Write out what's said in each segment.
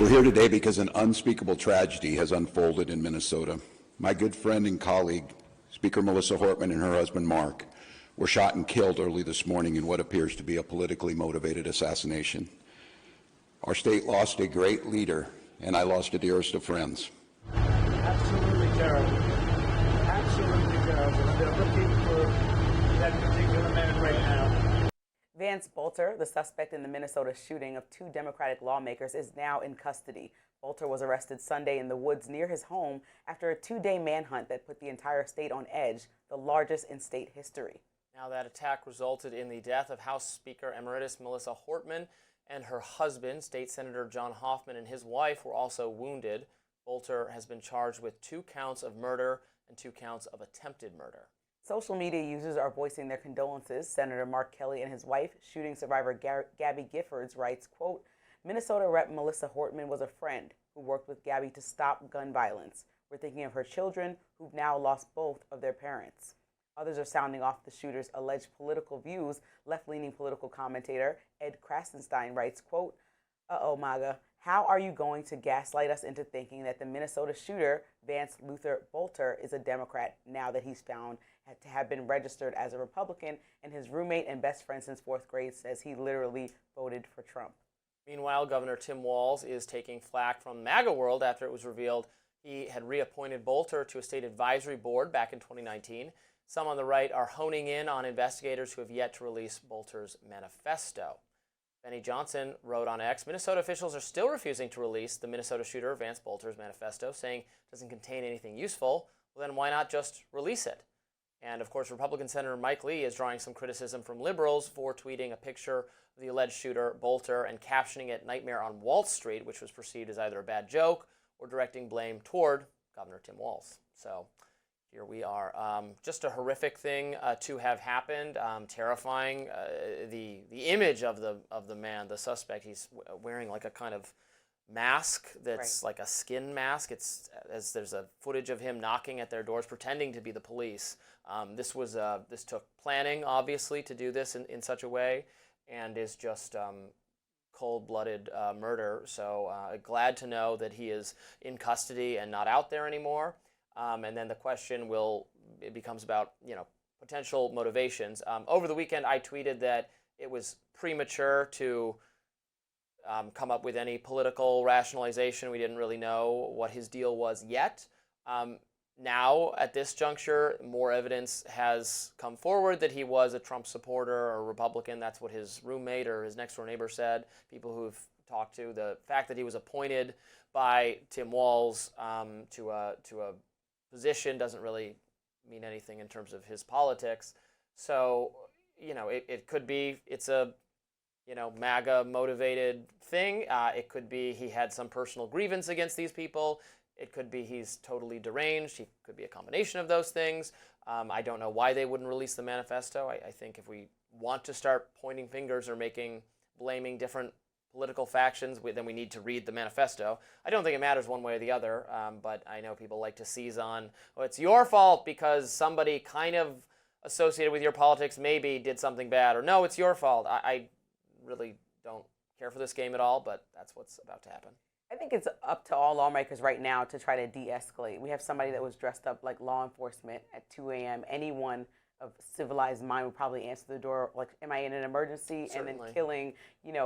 We're here today because an unspeakable tragedy has unfolded in Minnesota. My good friend and colleague, Speaker Melissa Hortman, and her husband Mark were shot and killed early this morning in what appears to be a politically motivated assassination. Our state lost a great leader, and I lost a dearest of friends. Absolutely terrible. Absolutely terrible. They're looking for that particular man right now. Vance Bolter, the suspect in the Minnesota shooting of two Democratic lawmakers, is now in custody. Bolter was arrested Sunday in the woods near his home after a two-day manhunt that put the entire state on edge, the largest in state history. Now, that attack resulted in the death of House Speaker Emeritus Melissa Hortman and her husband, State Senator John Hoffman, and his wife were also wounded. Bolter has been charged with 2 counts of murder and 2 counts of attempted murder. Social media users are voicing their condolences. Senator Mark Kelly and his wife, shooting survivor Gabby Giffords, writes, quote, Minnesota Rep. Melissa Hortman was a friend who worked with Gabby to stop gun violence. We're thinking of her children who've now lost both of their parents. Others are sounding off the shooter's alleged political views. Left-leaning political commentator Ed Krasenstein writes, quote, uh-oh, MAGA, how are you going to gaslight us into thinking that the Minnesota shooter, Vance Luther Bolter, is a Democrat now that he's found to have been registered as a Republican, and his roommate and best friend since 4th grade says he literally voted for Trump. Meanwhile, Governor Tim Walz is taking flack from MAGA world after it was revealed he had reappointed Bolter to a state advisory board back in 2019. Some on the right are honing in on investigators who have yet to release Bolter's manifesto. Benny Johnson wrote on X, Minnesota officials are still refusing to release the Minnesota shooter Vance Bolter's manifesto, saying it doesn't contain anything useful. Well, then why not just release it? And, of course, Republican Senator Mike Lee is drawing some criticism from liberals for tweeting a picture of the alleged shooter, Bolter, and captioning it Nightmare on Wall Street, which was perceived as either a bad joke or directing blame toward Governor Tim Walz. So here we are. Just a horrific thing to have happened, terrifying. The image of the man, the suspect, he's wearing like a kind of mask that's like a skin mask. It's as there's a footage of him knocking at their doors, pretending to be the police. This took planning, obviously, to do this in such a way, and is just cold-blooded murder. So glad to know that he is in custody and not out there anymore. And then the question becomes about potential motivations. Over the weekend, I tweeted that it was premature to come up with any political rationalization. We didn't really know what his deal was yet. Now, at this juncture, more evidence has come forward that he was a Trump supporter or a Republican. That's what his roommate or his next-door neighbor said, people who've talked to. The fact that he was appointed by Tim Walz to a position doesn't really mean anything in terms of his politics. So, it could be it's a MAGA motivated thing. It could be he had some personal grievance against these people. It could be he's totally deranged. He could be a combination of those things. I don't know why they wouldn't release the manifesto. I think if we want to start pointing fingers or blaming different political factions, then we need to read the manifesto. I don't think it matters one way or the other, but I know people like to seize on, it's your fault because somebody kind of associated with your politics maybe did something bad, or no, it's your fault. I really don't care for this game at all, but that's what's about to happen. I think it's up to all lawmakers right now to try to de-escalate. We have somebody that was dressed up like law enforcement at 2 a.m. Anyone of civilized mind would probably answer the door like, am I in an emergency? Certainly. And then killing,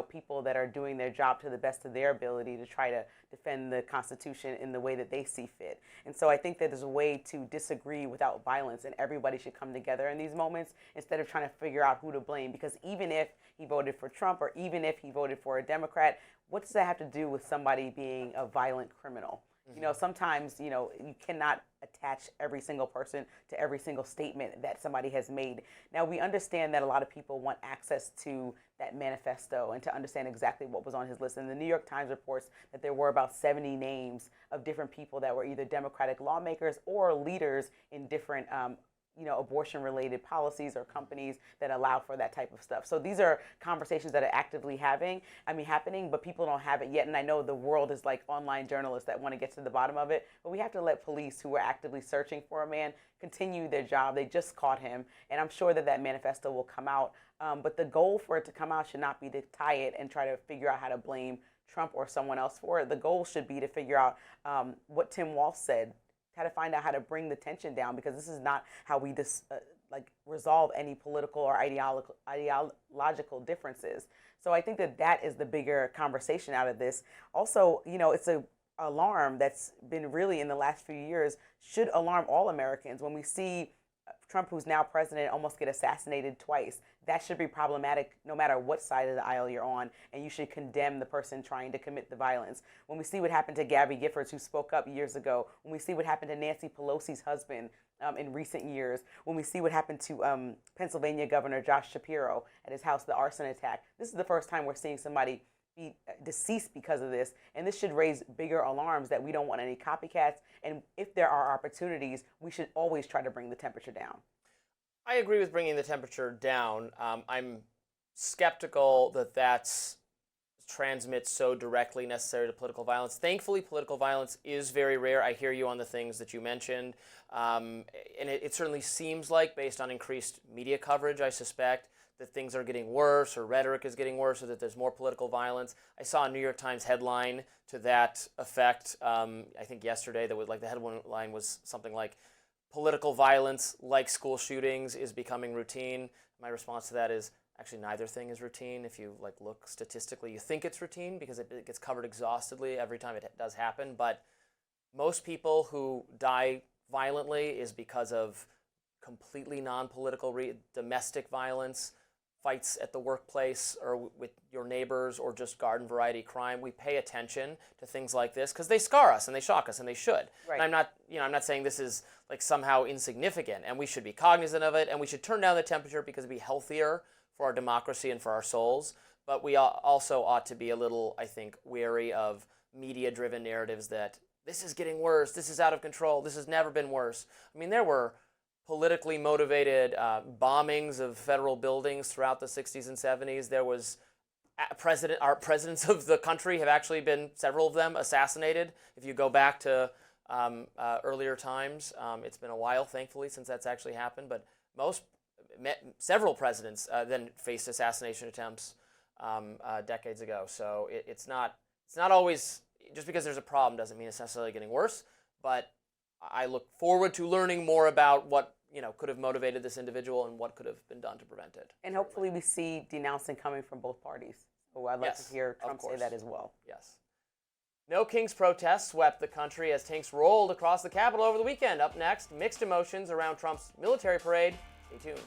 people that are doing their job to the best of their ability to try to defend the Constitution in the way that they see fit. And so I think that there's a way to disagree without violence, and everybody should come together in these moments instead of trying to figure out who to blame. Because even if he voted for Trump or even if he voted for a Democrat, what does that have to do with somebody being a violent criminal? Sometimes, you cannot attach every single person to every single statement that somebody has made. Now, we understand that a lot of people want access to that manifesto and to understand exactly what was on his list. And the New York Times reports that there were about 70 names of different people that were either Democratic lawmakers or leaders in different abortion-related policies or companies that allow for that type of stuff. So these are conversations that are actively happening, but people don't have it yet. And I know the world is like online journalists that want to get to the bottom of it, but we have to let police who are actively searching for a man continue their job. They just caught him, and I'm sure that manifesto will come out. But the goal for it to come out should not be to tie it and try to figure out how to blame Trump or someone else for it. The goal should be to figure out what Tim Walz said, how to find out how to bring the tension down, because this is not how we resolve any political or ideological differences. So I think that is the bigger conversation out of this. Also, it's a alarm that's been really in the last few years, should alarm all Americans. When we see Trump, who's now president, almost get assassinated twice, that should be problematic no matter what side of the aisle you're on, and you should condemn the person trying to commit the violence. When we see what happened to Gabby Giffords, who spoke up years ago, when we see what happened to Nancy Pelosi's husband in recent years, when we see what happened to Pennsylvania Governor Josh Shapiro at his house, the arson attack, this is the first time we're seeing somebody be deceased because of this, and this should raise bigger alarms that we don't want any copycats, and if there are opportunities, we should always try to bring the temperature down. I agree with bringing the temperature down. I'm skeptical that transmits so directly necessary to political violence. Thankfully, political violence is very rare. I hear you on the things that you mentioned, and it certainly seems like, based on increased media coverage, I suspect, that things are getting worse, or rhetoric is getting worse, or that there's more political violence. I saw a New York Times headline to that effect, I think yesterday, that was like, the headline was something like, political violence, like school shootings, is becoming routine. My response to that is, actually, neither thing is routine. If you look statistically, you think it's routine because it gets covered exhaustively every time it does happen, but most people who die violently is because of completely non-political domestic violence, fights at the workplace or with your neighbors, or just garden variety crime. We pay attention to things like this because they scar us and they shock us, and they should. Right. And I'm not saying this is somehow insignificant, and we should be cognizant of it, and we should turn down the temperature because it'd be healthier for our democracy and for our souls. But we also ought to be a little, I think, wary of media-driven narratives that this is getting worse, this is out of control, this has never been worse. I mean, there were politically motivated bombings of federal buildings throughout the 60s and 70s. There was our presidents of the country have actually been, several of them, assassinated. If you go back to earlier times, it's been a while, thankfully, since that's actually happened. But several presidents then faced assassination attempts decades ago. So it's not always, just because there's a problem doesn't mean it's necessarily getting worse. But I look forward to learning more about what could have motivated this individual and what could have been done to prevent it. And hopefully we see denouncing coming from both parties. So I'd like to hear Trump say that as well. Yes. No Kings protests swept the country as tanks rolled across the Capitol over the weekend. Up next, mixed emotions around Trump's military parade. Stay tuned.